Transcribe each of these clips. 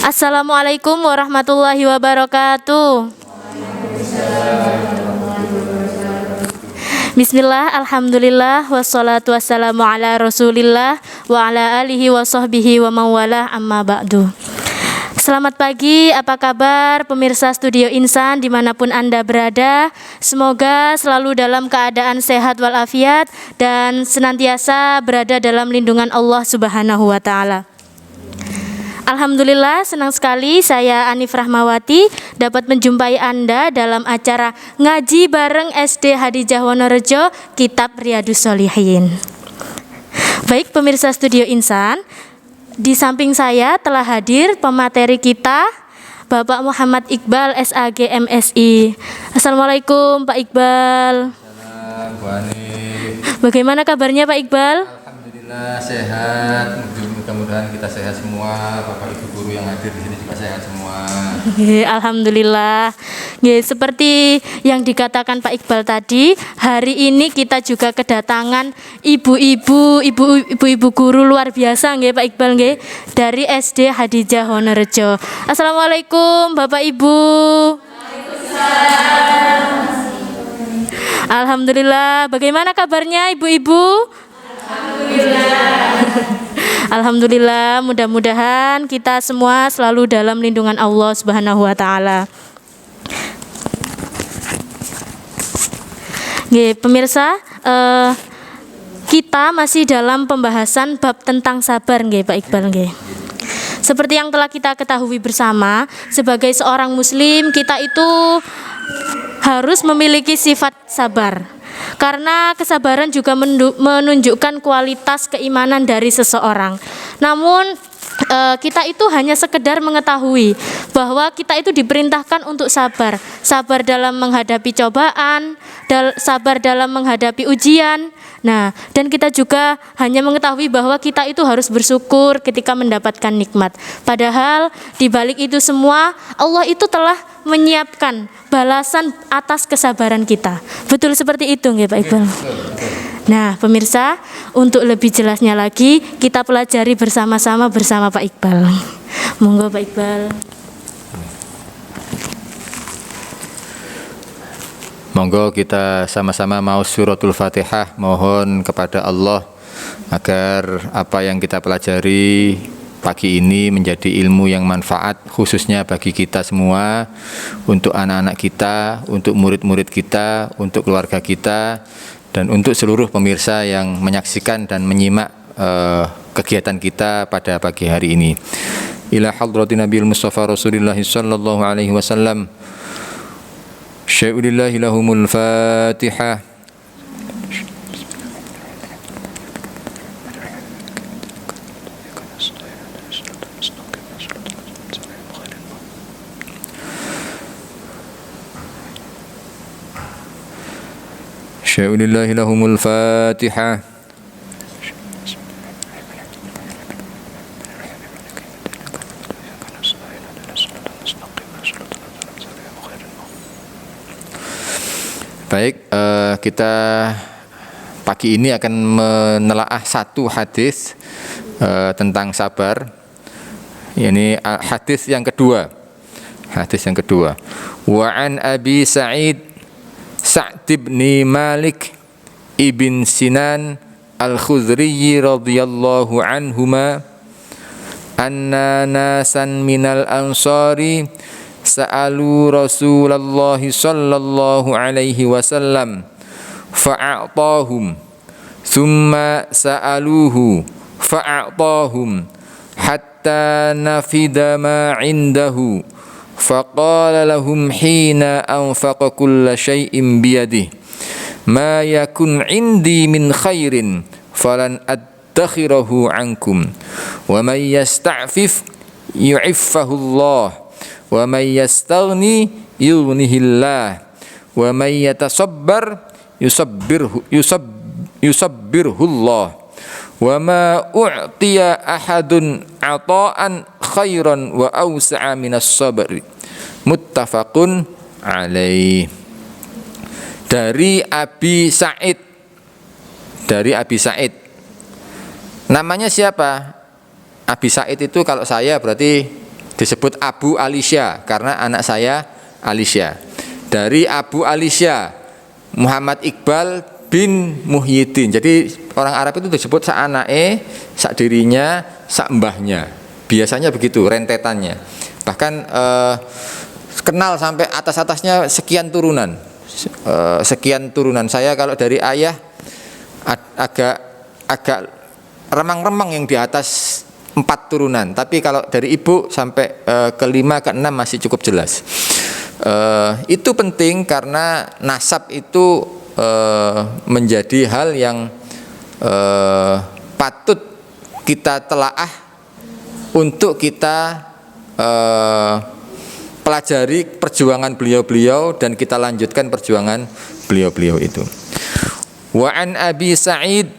Assalamualaikum warahmatullahi wabarakatuh. Bismillah, alhamdulillah, wassalatu wassalamu ala rasulillah wa ala alihi wa sahbihi wa mawalah, amma ba'du. Selamat pagi, apa kabar pemirsa Studio Insan dimanapun Anda berada. Semoga selalu dalam keadaan sehat walafiat dan senantiasa berada dalam lindungan Allah Subhanahu wa ta'ala. Alhamdulillah, senang sekali saya Anif Rahmawati dapat menjumpai Anda dalam acara ngaji bareng SD Hadijah Wonorejo Kitab Riyadhus Shalihin. Baik pemirsa Studio Insan, di samping saya telah hadir pemateri kita Bapak Muhammad Iqbal SAG MSI. Assalamualaikum Pak Iqbal. Salam, Bu Anif. Bagaimana kabarnya Pak Iqbal? Alhamdulillah sehat. Mudah-mudahan kita sehat semua. Bapak Ibu guru yang hadir di sini juga sehat semua. Alhamdulillah. Seperti yang dikatakan Pak Iqbal tadi, hari ini kita juga kedatangan ibu-ibu guru luar biasa nggih Pak Iqbal nggih, dari SD Hadijah Wonorejo. Assalamualaikum Bapak Ibu. Waalaikumsalam. Alhamdulillah. Bagaimana kabarnya ibu-ibu? Alhamdulillah, mudah-mudahan kita semua selalu dalam lindungan Allah Subhanahu wa taala. Pemirsa, kita masih dalam pembahasan bab tentang sabar Pak Iqbal nggih. Seperti yang telah kita ketahui bersama, sebagai seorang muslim kita itu harus memiliki sifat sabar. Karena kesabaran juga menunjukkan kualitas keimanan dari seseorang. Namun kita itu hanya sekedar mengetahui bahwa kita itu diperintahkan untuk sabar. Sabar dalam menghadapi cobaan, sabar dalam menghadapi ujian. Nah, dan kita juga hanya mengetahui bahwa kita itu harus bersyukur ketika mendapatkan nikmat. Padahal di balik itu semua Allah itu telah menyiapkan balasan atas kesabaran kita. Betul seperti itu nggih Pak Iqbal? Nah, pemirsa, untuk lebih jelasnya lagi kita pelajari bersama-sama bersama Pak Iqbal. Monggo Pak Iqbal. Monggo kita sama-sama mau suratul Fatihah, mohon kepada Allah agar apa yang kita pelajari pagi ini menjadi ilmu yang manfaat khususnya bagi kita semua, untuk anak-anak kita, untuk murid-murid kita, untuk keluarga kita, dan untuk seluruh pemirsa yang menyaksikan dan menyimak kegiatan kita pada pagi hari ini. Ila hadratin Nabiul Mustafa Rasulullah sallallahu alaihi wasallam. Syai'ulillahi lahumul Fatihah. Syai'ulillahi lahumul Fatihah. Baik, kita pagi ini akan menelaah satu hadis tentang sabar. Ini hadis yang kedua. Hadis yang kedua. Wa an Abi Sa'id Sa'd bin Malik ibn Sinan al-Khudri radhiyallahu anhuma anna nasan minal ansari sa'alu Rasulullah sallallahu alaihi wasallam fa'atahum thumma sa'aluhu fa'atahum hatta nafida ma indahu faqala lahum hina anfaqa kulla shay'in biyadihi ma yakun indi min khairin falan addakhirahu ankum wa may yasta'fif yu'iffahu Allah wa may yastaghni yughnihillah wa may yatasabbar yusabbirhullah wa ma u'tiya ahadun ata'an khairan wa awsa'a minas sabri muttafaqun alaih. Dari Abi Sa'id, namanya siapa? Abi Said itu kalau saya berarti disebut Abu Alisya karena anak saya Alisya. Dari Abu Alisya Muhammad Iqbal bin Muhyiddin. Jadi orang Arab itu disebut sak anake, sak dirinya, sak mbahnya. Biasanya begitu rentetannya. Bahkan kenal sampai atas-atasnya sekian turunan. Sekian turunan. Saya kalau dari ayah agak remang-remang yang di atas 4 turunan. Tapi kalau dari ibu sampai ke-5 ke-6 masih cukup jelas. Itu penting karena nasab itu menjadi hal yang patut kita telaah untuk kita pelajari perjuangan beliau-beliau dan kita lanjutkan perjuangan beliau-beliau itu. Wa an Abi Sa'id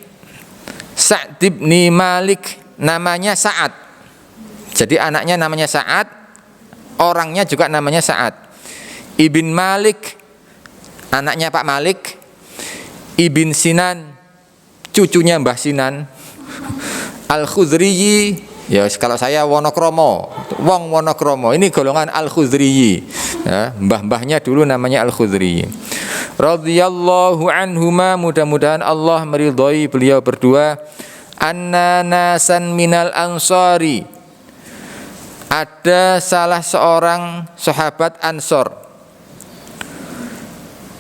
Sa'd bin Malik, namanya Sa'ad. Jadi anaknya namanya Sa'ad, orangnya juga namanya Sa'ad. Ibn Malik, anaknya Pak Malik. Ibn Sinan, cucunya Mbah Sinan. Al-Khudriyi, ya kalau saya Wonokromo, Wong Wonokromo, ini golongan Al-Khudriyi, ya, mbah-mbahnya dulu namanya Al-Khudriyi. Radhiyallahu anhuma, mudah-mudahan Allah meridhai beliau berdua. Anna nasan minal ansari, ada salah seorang sahabat Ansor,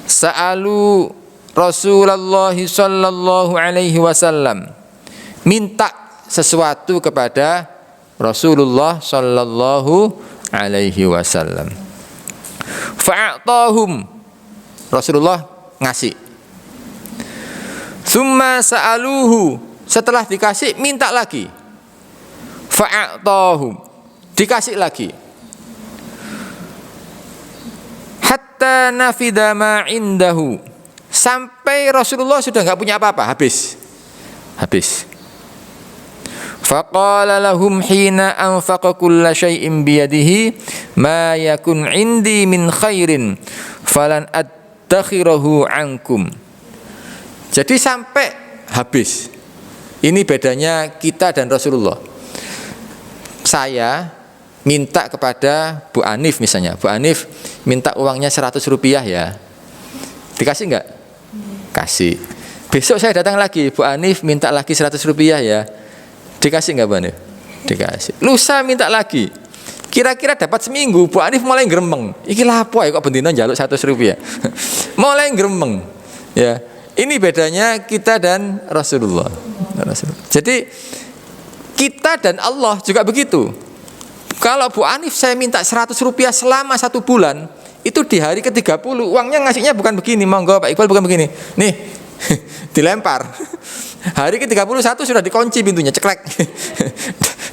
sa'alu Rasulullah sallallahu alaihi wasallam, minta sesuatu kepada Rasulullah sallallahu alaihi wasallam. Fa'atahum, Rasulullah ngasih. Tsumma sa'aluhu, setelah dikasih minta lagi. Fa'atahum, dikasih lagi. Hatta nafida ma indahu, sampai Rasulullah sudah enggak punya apa-apa, habis. Faqala lahum hina anfaqa kulla syai'in biyadihi ma yakun indi min khairin falan addakhirahu ankum. Jadi sampai habis. Ini bedanya kita dan Rasulullah. Saya minta kepada Bu Anif misalnya, Bu Anif minta uangnya 100 rupiah ya, dikasih enggak? Kasih. Besok saya datang lagi, Bu Anif minta lagi 100 rupiah ya, dikasih enggak Bu Anif? Dikasih. Lusa minta lagi, kira-kira dapat seminggu, Bu Anif mulai gremeng, iki lapo ya kok bendina njaluk 100 rupiah. Mulai gremeng ya. Ini bedanya kita dan Rasulullah. Jadi kita dan Allah juga begitu. Kalau Bu Anif saya minta 100 rupiah selama 1 bulan, itu di hari ke-30 uangnya ngasihnya bukan begini, monggo Pak Iqbal, bukan begini. Nih, dilempar. Hari ke-31 sudah dikunci pintunya, ceklek.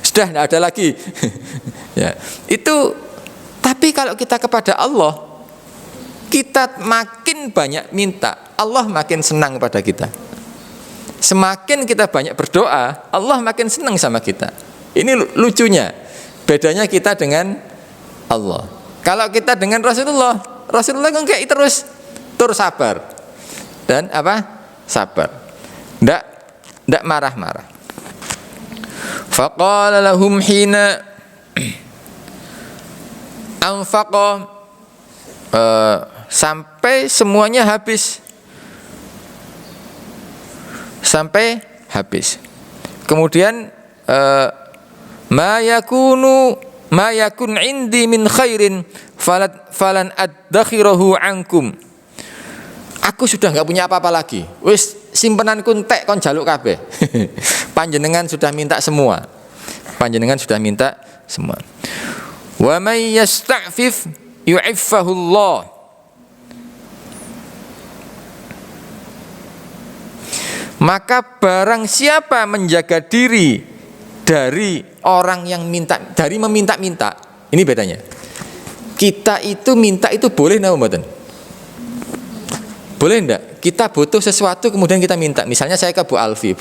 Sudah tidak ada lagi. Ya, itu. Tapi kalau kita kepada Allah, kita makin banyak minta, Allah makin senang pada kita. Semakin kita banyak berdoa, Allah makin senang sama kita. Ini lucunya. Bedanya kita dengan Allah. Kalau kita dengan Rasulullah kan kayak terus sabar. Dan apa? Sabar. Ndak marah-marah. Faqala lahum hina anfaqa, sampai semuanya habis. Sampai habis. Kemudian ma yakun indi min khairin falan addakhirahu ankum. Aku sudah enggak punya apa-apa lagi. Wis simpenanku entek kon jaluk kabeh. Panjenengan sudah minta semua. Wa may yasta'fif yu'iffahu Allah. Maka barang siapa menjaga diri dari orang yang minta, dari meminta-minta, ini bedanya. Kita itu minta itu boleh napa mboten? Boleh enggak? Kita butuh sesuatu kemudian kita minta. Misalnya saya ke Bu Alfi,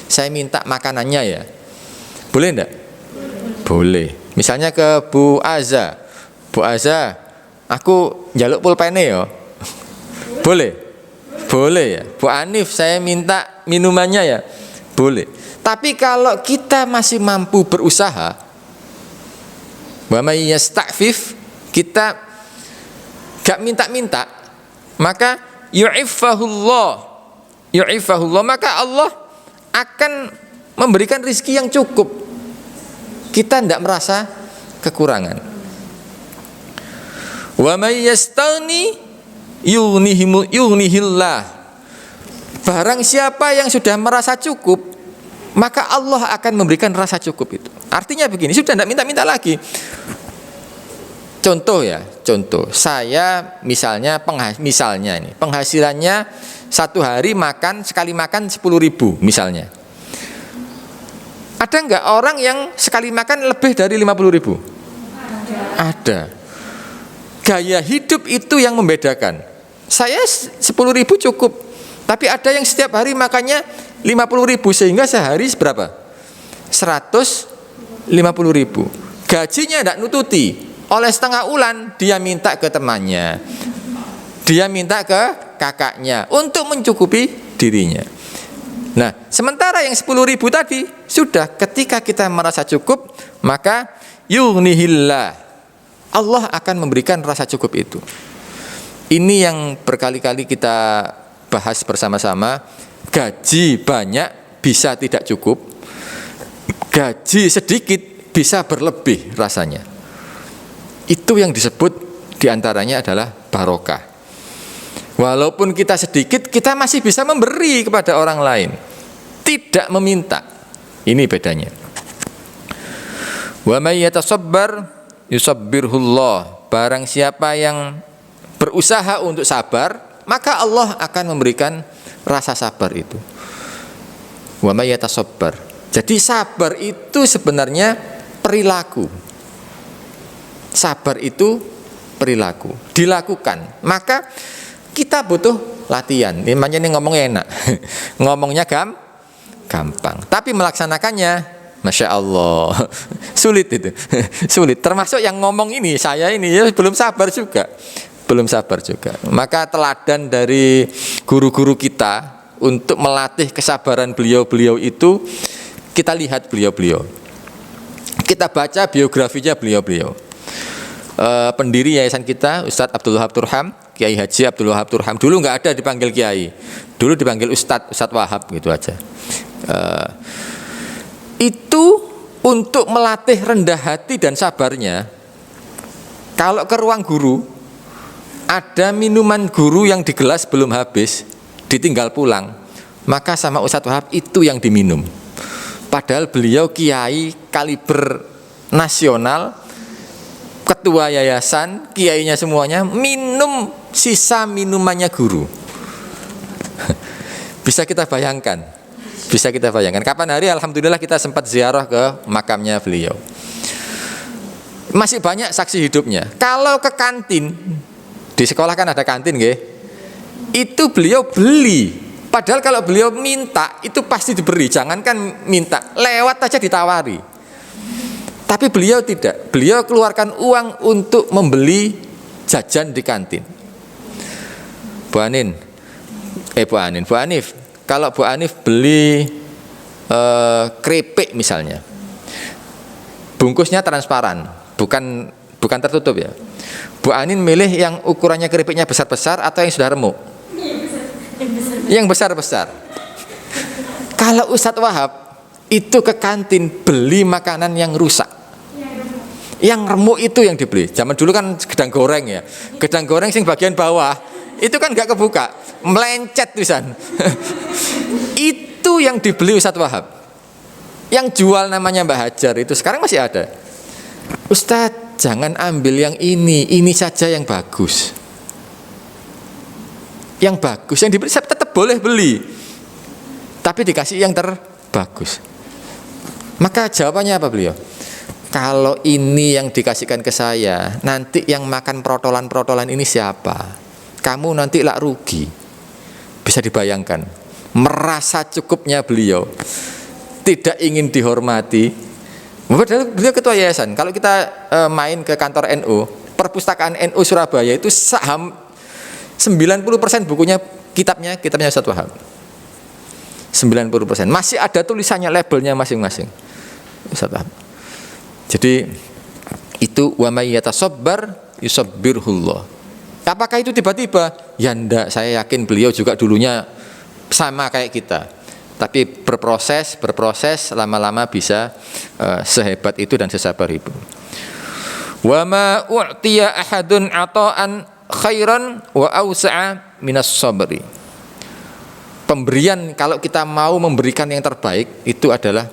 saya minta makanannya ya. Boleh enggak? Boleh. Misalnya ke Bu Aza, aku njaluk pulpene ya. Boleh. Boleh ya. Bu Anif saya minta minumannya ya. Boleh. Tapi kalau kita masih mampu berusaha, wa may yasta'fif, kita gak minta-minta, maka yu'iffahullah, maka Allah akan memberikan rizki yang cukup. Kita tidak merasa kekurangan. Wa may yastaghni yughnihillah. Barang siapa yang sudah merasa cukup, maka Allah akan memberikan rasa cukup itu. Artinya begini, sudah tidak minta-minta lagi. Contoh, saya misalnya ini penghasilannya satu hari sekali makan 10.000 misalnya. Ada nggak orang yang sekali makan lebih dari 50.000? Ada. Gaya hidup itu yang membedakan. Saya 10.000 cukup, tapi ada yang setiap hari makannya 50.000 sehingga sehari berapa? 150.000. Gajinya tidak nututi. Oleh setengah ulan dia minta ke temannya, dia minta ke kakaknya untuk mencukupi dirinya. Nah, sementara yang 10.000 tadi sudah, ketika kita merasa cukup, maka yughnihillah, Allah akan memberikan rasa cukup itu. Ini yang berkali-kali kita bahas bersama-sama. Gaji banyak bisa tidak cukup, gaji sedikit bisa berlebih rasanya. Itu yang disebut diantaranya adalah barokah. Walaupun kita sedikit, kita masih bisa memberi kepada orang lain, tidak meminta. Ini bedanya. Wa may yatasabbar yusabbirhullah. Barang siapa yang berusaha untuk sabar, maka Allah akan memberikan rasa sabar itu. Wa may yatasabbar. Jadi sabar itu sebenarnya perilaku. Sabar itu perilaku, dilakukan. Maka kita butuh latihan. Namanya ini ngomongnya enak, ngomongnya gampang. Tapi melaksanakannya, masya Allah, sulit itu, sulit. Termasuk yang ngomong ini, saya ini ya belum sabar juga. Maka teladan dari guru-guru kita untuk melatih kesabaran beliau-beliau itu, kita lihat beliau-beliau. Kita baca biografinya beliau-beliau. Pendiri yayasan kita, Ustadz Abdul Wahab Turham, Kiai Haji Abdul Wahab Turham. Dulu nggak ada dipanggil Kiai, dulu dipanggil Ustadz Wahab gitu aja. Itu untuk melatih rendah hati dan sabarnya. Kalau ke ruang guru, ada minuman guru yang di gelas belum habis, ditinggal pulang, maka sama Ustadz Wahab itu yang diminum. Padahal beliau kiai kaliber nasional, ketua yayasan, kiainya semuanya minum sisa minumannya guru. Bisa kita bayangkan. Kapan hari alhamdulillah kita sempat ziarah ke makamnya beliau. Masih banyak saksi hidupnya. Kalau ke kantin, di sekolah kan ada kantin nggih. Itu beliau beli. Padahal kalau beliau minta itu pasti diberi. Jangankan minta, lewat aja ditawari. Tapi beliau tidak. Beliau keluarkan uang untuk membeli jajan di kantin. Bu Anif, kalau Bu Anif beli keripik misalnya, bungkusnya transparan, bukan tertutup ya. Bu Anin milih yang ukurannya keripiknya besar-besar atau yang sudah remuk? Yang besar-besar. Kalau Ustadz Wahab itu ke kantin beli makanan yang rusak, yang remuk itu yang dibeli. Zaman dulu kan gedang goreng ya, gedang goreng sing bagian bawah itu kan gak kebuka, melencet tulisan. Itu yang dibeli Ustadz Wahab. Yang jual namanya Mbah Hajar itu sekarang masih ada. Ustadz, jangan ambil yang ini saja yang bagus. Yang bagus yang dibeli tetap boleh beli, tapi dikasih yang terbagus. Maka jawabannya apa beliau? Kalau ini yang dikasihkan ke saya, nanti yang makan protolan-protolan ini siapa? Kamu nanti lah rugi. Bisa dibayangkan, merasa cukupnya beliau, tidak ingin dihormati. Padahal beliau ketua yayasan. Kalau kita main ke kantor NU, perpustakaan NU Surabaya itu 90% bukunya kitabnya Ustadz Wahab. 90%. Masih ada tulisannya, labelnya masing-masing. Jadi itu wa may yatasabbar yusabbirhullah. Apakah itu tiba-tiba? Ya enggak, saya yakin beliau juga dulunya sama kayak kita. Tapi berproses lama-lama bisa sehebat itu dan sesabar itu. Wa ma u'tiya ahadun ata'an khairan wa awsa'a minas sabri. Pemberian, kalau kita mau memberikan yang terbaik, itu adalah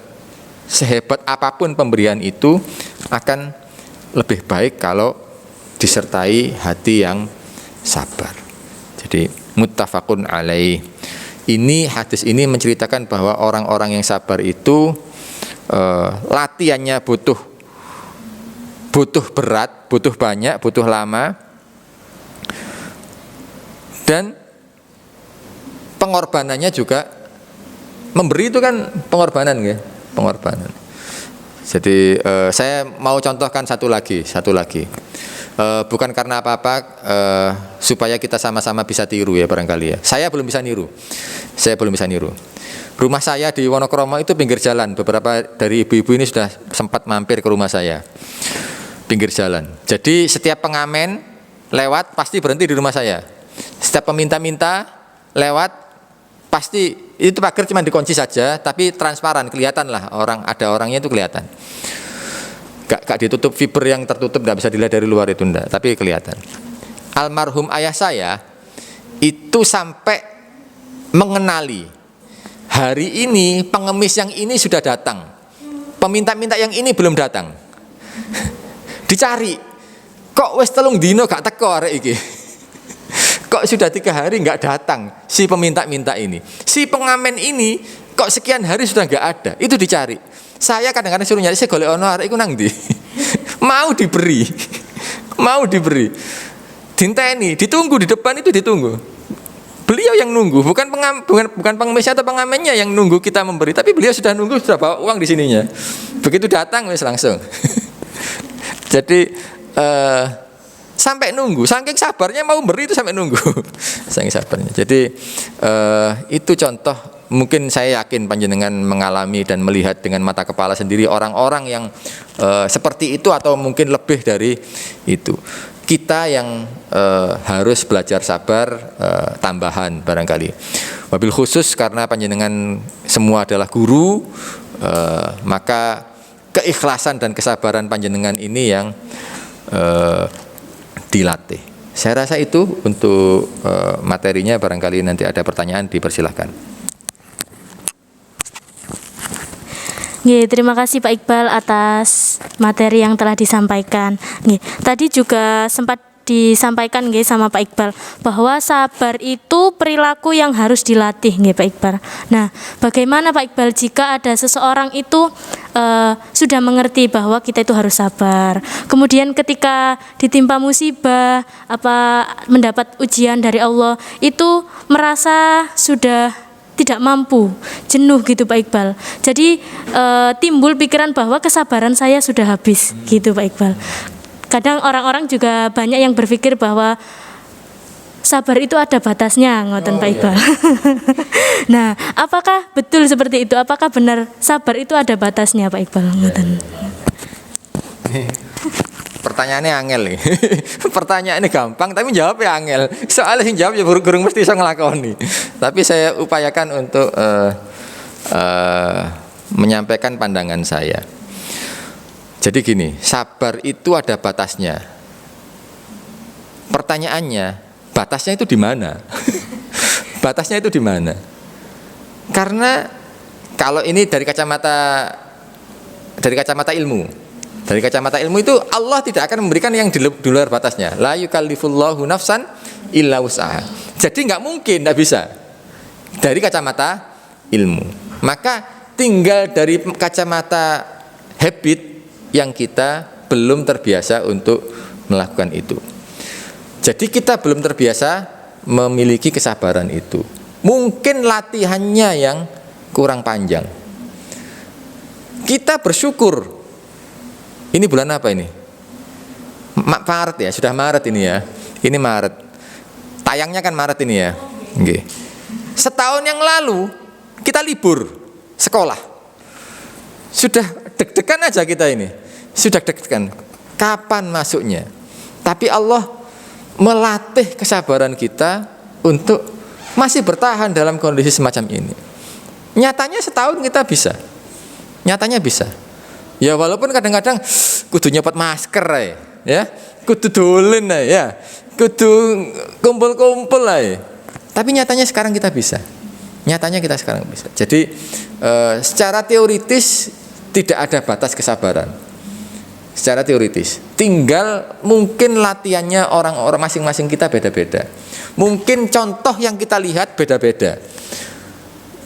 sehebat apapun pemberian itu akan lebih baik kalau disertai hati yang sabar. Jadi muttafaqun alaih. Ini hadis ini menceritakan bahwa orang-orang yang sabar itu latihannya butuh berat, butuh banyak, butuh lama, dan pengorbanannya juga. Memberi itu kan pengorbanan, ya, pengorbanan. Jadi saya mau contohkan satu lagi. Bukan karena apa-apa, supaya kita sama-sama bisa tiru ya barangkali ya. Saya belum bisa niru. Rumah saya di Wonokromo itu pinggir jalan. Beberapa dari ibu-ibu ini sudah sempat mampir ke rumah saya. Pinggir jalan. Jadi setiap pengamen lewat pasti berhenti di rumah saya. Setiap peminta-minta lewat pasti, itu pagar cuma dikunci saja, tapi transparan, kelihatan lah ada orangnya itu kelihatan. Gak ditutup fiber yang tertutup, gak bisa dilihat dari luar itu enggak, tapi kelihatan. Almarhum ayah saya itu sampai mengenali hari ini pengemis yang ini sudah datang, peminta-minta yang ini belum datang. Dicari, kok wis 3 dino gak teko arek iki. Kok sudah 3 hari gak datang si peminta-minta ini, si pengamen ini kok sekian hari sudah gak ada. Itu dicari. Saya kadang-kadang suruh nyari, saya golek ono arek iku nang ndi. Mau diberi. Dinteni, ditunggu di depan itu ditunggu. Beliau yang nunggu, bukan pengemis atau pengamennya yang nunggu kita memberi, tapi beliau sudah nunggu, sudah bawa uang di sininya. Begitu datang wis langsung. Jadi sampai nunggu, saking sabarnya mau beri itu sampai nunggu. Saking sabarnya. Jadi itu contoh. Mungkin saya yakin panjenengan mengalami dan melihat dengan mata kepala sendiri orang-orang yang seperti itu atau mungkin lebih dari itu. Kita yang harus belajar sabar tambahan barangkali. Wabil khusus karena panjenengan semua adalah guru, maka keikhlasan dan kesabaran panjenengan ini yang dilatih. Saya rasa itu untuk materinya, barangkali nanti ada pertanyaan dipersilahkan. Terima kasih Pak Iqbal atas materi yang telah disampaikan. Tadi juga sempat disampaikan sama Pak Iqbal bahwa sabar itu perilaku yang harus dilatih, Pak Iqbal. Nah, bagaimana Pak Iqbal jika ada seseorang itu sudah mengerti bahwa kita itu harus sabar, kemudian ketika ditimpa musibah, mendapat ujian dari Allah, itu merasa sudah tidak mampu, jenuh gitu Pak Iqbal. Jadi timbul pikiran bahwa kesabaran saya sudah habis gitu Pak Iqbal. Kadang orang-orang juga banyak yang berpikir bahwa sabar itu ada batasnya, ngoten Pak Iqbal. Nah, apakah betul seperti itu? Apakah benar sabar itu ada batasnya Pak Iqbal? Ngoten. Pertanyaannya angel nih. Pertanyaannya gampang tapi jawabnya angel. Soalnya sing jawab ya gurung mesti iso nglakoni. Tapi saya upayakan untuk menyampaikan pandangan saya. Jadi gini, sabar itu ada batasnya. Pertanyaannya, batasnya itu di mana? Batasnya itu di mana? Karena kalau ini dari kacamata ilmu. Dari kacamata ilmu itu Allah tidak akan memberikan yang di luar batasnya. La yukallifullahu nafsan illa wus'aha. Jadi nggak mungkin, nggak bisa. Dari kacamata ilmu. Maka tinggal dari kacamata habit yang kita belum terbiasa untuk melakukan itu. Jadi kita belum terbiasa memiliki kesabaran itu. Mungkin latihannya yang kurang panjang. Kita bersyukur. Ini bulan apa ini? Maret ya, sudah Maret ini ya. Ini Maret. Tayangnya kan Maret ini ya. Setahun yang lalu kita libur sekolah. Sudah deg-degan aja kita ini. Sudah deg-degan. Kapan masuknya? Tapi Allah melatih kesabaran kita untuk masih bertahan dalam kondisi semacam ini. Nyatanya setahun kita bisa. Nyatanya bisa. Ya walaupun kadang-kadang kudu nyopot masker ya. Kudu dolen ya. Kudu kumpul-kumpul ya. Tapi nyatanya sekarang kita bisa. Nyatanya kita sekarang bisa. Jadi secara teoritis tidak ada batas kesabaran. Secara teoritis. Tinggal mungkin latihannya orang-orang masing-masing kita beda-beda. Mungkin contoh yang kita lihat beda-beda.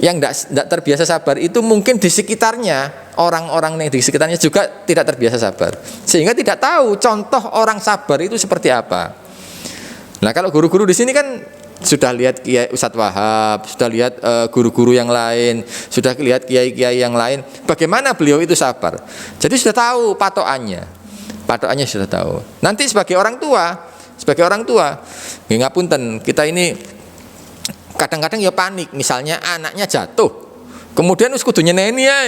Yang tidak terbiasa sabar itu mungkin di sekitarnya, orang-orang yang di sekitarnya juga tidak terbiasa sabar, sehingga tidak tahu contoh orang sabar itu seperti apa. Nah kalau guru-guru di sini kan sudah lihat Kiai Ustadz Wahab, sudah lihat guru-guru yang lain, sudah lihat kiai-kiai yang lain, bagaimana beliau itu sabar. Jadi sudah tahu patokannya sudah tahu. Nanti sebagai orang tua, ngapunten, kita ini kadang-kadang ya panik, misalnya anaknya jatuh, kemudian us kudu nyeneni ya,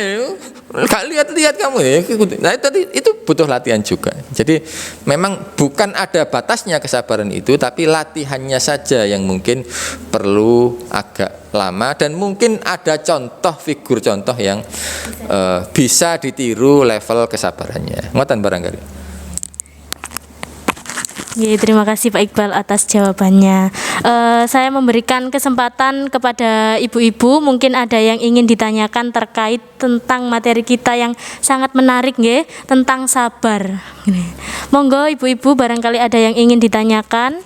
gak lihat kamu ya. Nah itu butuh latihan juga. Jadi memang bukan ada batasnya kesabaran itu, tapi latihannya saja yang mungkin perlu agak lama, dan mungkin ada figur contoh yang bisa ditiru level kesabarannya. Ngoten barangkali. Ya, terima kasih Pak Iqbal atas jawabannya. Saya memberikan kesempatan kepada ibu-ibu, mungkin ada yang ingin ditanyakan terkait tentang materi kita yang sangat menarik nggih, tentang sabar. Monggo ibu-ibu, barangkali ada yang ingin ditanyakan.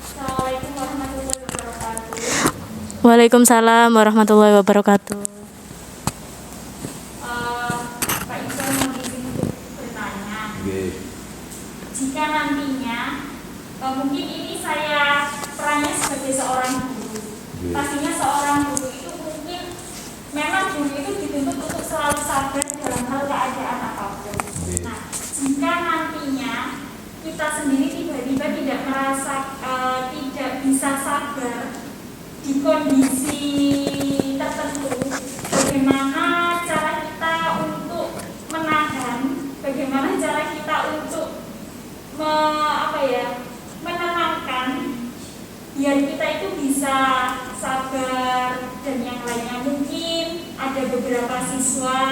Assalamualaikum warahmatullahi wabarakatuh. Waalaikumsalam warahmatullahi wabarakatuh. Jika nantinya mungkin ini saya perannya sebagai seorang guru, pastinya seorang guru itu mungkin memang guru itu dituntut untuk selalu sabar dalam hal keadaan apapun. Nah, jika nantinya kita sendiri tiba-tiba tidak merasa tidak bisa sabar di kondisi tertentu, bagaimana cara kita untuk menahan, bagaimana cara kita untuk menenangkan biar kita itu bisa sabar dan yang lainnya. Mungkin ada beberapa siswa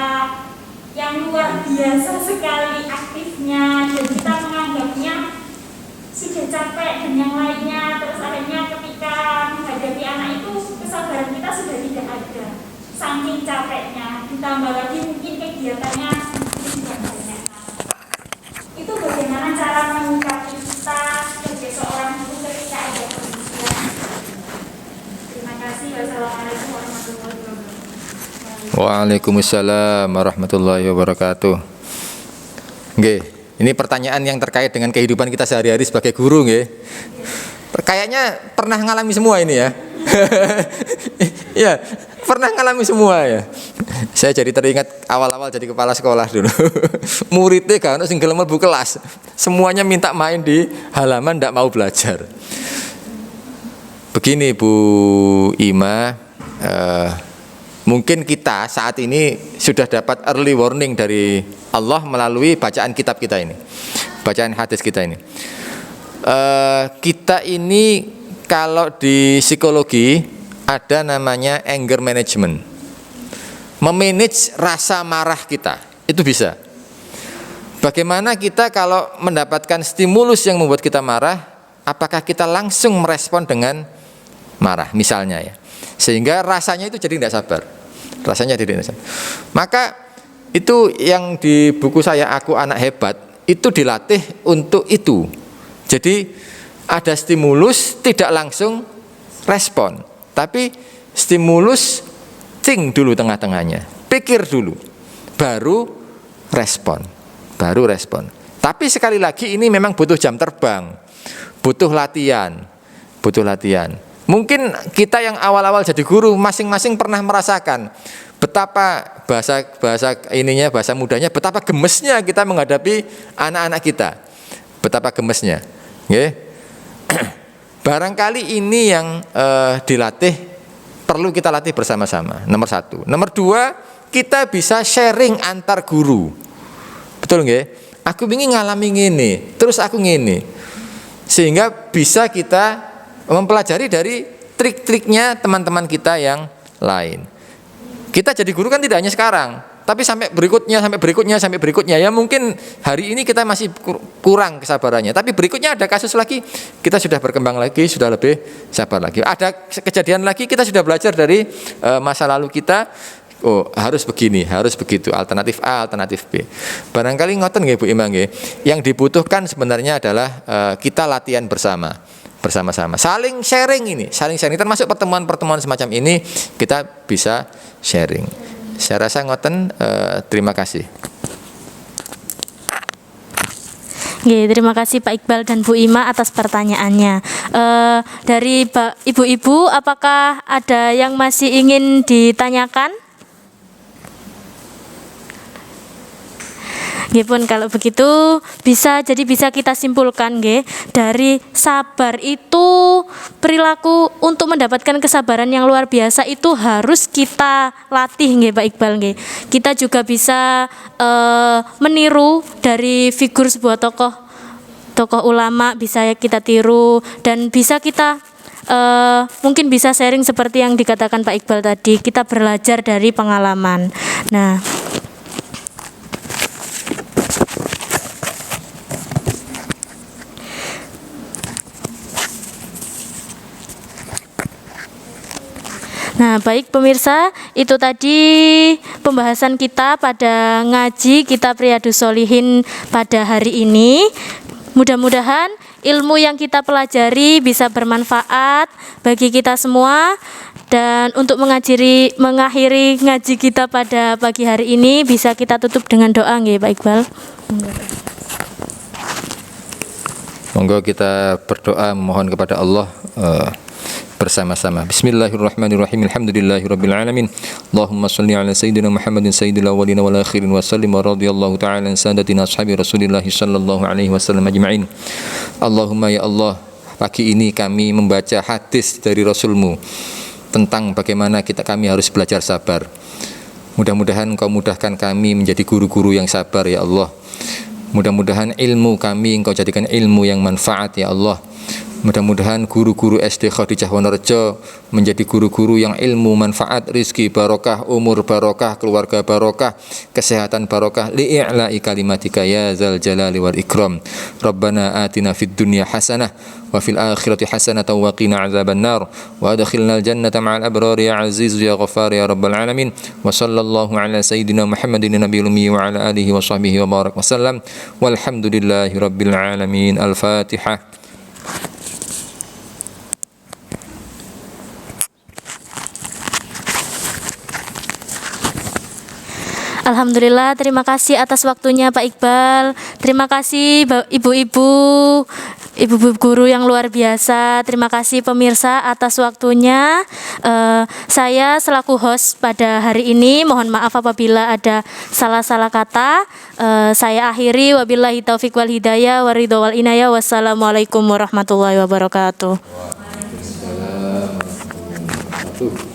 yang luar biasa sekali aktifnya dan kita menganggapnya sudah capek dan yang lainnya, terus akhirnya ketika menghadapi anak itu kesabaran kita sudah tidak ada saking capeknya, ditambah lagi mungkin kegiatannya tidak banyak. Itu bagaimana cara menyikapi kita sebagai seorang guru ketika ada kondisian. Terima kasih. Wassalamualaikum warahmatullahi wabarakatuh. Waalaikumsalam warahmatullahi wabarakatuh. Nggih, ini pertanyaan yang terkait dengan kehidupan kita sehari-hari sebagai guru nggih. Kayaknya pernah ngalami semua ini ya. Ya, pernah ngalami semua ya. Saya jadi teringat awal-awal jadi kepala sekolah dulu. Muridnya gak ono sing gelem mlebu kelas. Semuanya minta main di halaman, ndak mau belajar. Begini Bu Ima, mungkin kita saat ini sudah dapat early warning dari Allah melalui bacaan kitab kita ini, bacaan hadis kita ini. Kita ini kalau di psikologi ada namanya anger management, memanage rasa marah kita, itu bisa. Bagaimana kita kalau mendapatkan stimulus yang membuat kita marah, apakah kita langsung merespon dengan marah misalnya ya, sehingga rasanya itu jadi tidak sabar, rasanya tidak sabar. Maka itu yang di buku saya Aku Anak Hebat itu dilatih untuk itu. Jadi ada stimulus tidak langsung respon, tapi stimulus think dulu tengah-tengahnya, pikir dulu, baru respon. Tapi sekali lagi ini memang butuh jam terbang, butuh latihan. Mungkin kita yang awal-awal jadi guru masing-masing pernah merasakan betapa bahasa mudanya, betapa gemesnya kita menghadapi anak-anak kita, betapa gemesnya. Okay? Barangkali ini yang dilatih, perlu kita latih bersama-sama. Nomor satu. Nomor dua, kita bisa sharing antar guru. Betul nggih? Aku ingin ngalami ngene, terus aku ngene. Sehingga bisa kita mempelajari dari trik-triknya teman-teman kita yang lain. Kita jadi guru kan tidak hanya sekarang, tapi sampai berikutnya. Ya mungkin hari ini kita masih kurang kesabarannya, tapi berikutnya ada kasus lagi, kita sudah berkembang lagi, sudah lebih sabar lagi. Ada kejadian lagi, kita sudah belajar dari masa lalu kita. Oh, harus begini, harus begitu, alternatif A, alternatif B. Barangkali ngoten nggih Bu Ima nggih. Yang dibutuhkan sebenarnya adalah kita latihan bersama-sama. Saling sharing termasuk pertemuan-pertemuan semacam ini kita bisa sharing. Saya rasa ngoten, terima kasih. Oke, terima kasih Pak Iqbal dan Bu Ima atas pertanyaannya. Dari ibu-ibu, apakah ada yang masih ingin ditanyakan? Nggih pun kalau begitu bisa kita simpulkan nggih, dari sabar itu perilaku untuk mendapatkan kesabaran yang luar biasa itu harus kita latih nggih Pak Iqbal nggih. Kita juga bisa meniru dari figur sebuah tokoh ulama, bisa kita tiru dan bisa kita mungkin bisa sharing seperti yang dikatakan Pak Iqbal tadi, kita belajar dari pengalaman. Nah, baik pemirsa, itu tadi pembahasan kita pada ngaji Kitab Riyadhus Shalihin pada hari ini. Mudah-mudahan ilmu yang kita pelajari bisa bermanfaat bagi kita semua. Dan untuk mengakhiri ngaji kita pada pagi hari ini, bisa kita tutup dengan doa nggih Pak Iqbal. Monggo kita berdoa memohon kepada Allah bersama-sama. Bismillahirrahmanirrahim. Alhamdulillahirabbil alamin. Allahumma shalli ala sayyidina Muhammadin sayyidil awwalin wal akhirin wa sallim wa radhiyallahu ta'ala an sadatina ashabi Rasulillah sallallahu alaihi wasallam ajma'in. Allahumma ya Allah, pagi ini kami membaca hadis dari Rasulmu tentang bagaimana kami harus belajar sabar. Mudah-mudahan Engkau mudahkan kami menjadi guru-guru yang sabar ya Allah. Mudah-mudahan ilmu kami Engkau jadikan ilmu yang manfaat ya Allah. Mudah-mudahan guru-guru SD Khadijah Wonorejo menjadi guru-guru yang ilmu manfaat, rizki barokah, umur barokah, keluarga barokah, kesehatan barokah, li'i'la'i kalimatika ya zal jalali wal ikram. Rabbana atina fid dunya hasanah wa fil akhirati hasanah wa qina azaban nar wa adkhilnal jannata ma'al abrar ya aziz ya ghaffar ya rabbal alamin. Wa sallallahu ala sayyidina Muhammadin nabiyil ummi wa ala alihi wa sahbihi wa barak wa sallam. Walhamdulillahi rabbil alamin. Al-Fatihah. Alhamdulillah, terima kasih atas waktunya Pak Iqbal. Terima kasih ibu-ibu guru yang luar biasa. Terima kasih pemirsa atas waktunya. Saya selaku host pada hari ini, mohon maaf apabila ada salah-salah kata. Saya akhiri, wabillahi taufiq wal hidayah wa ridho wal inayah. Wassalamualaikum warahmatullahi wabarakatuh. Waalaikumsalam warahmatullahi wabarakatuh.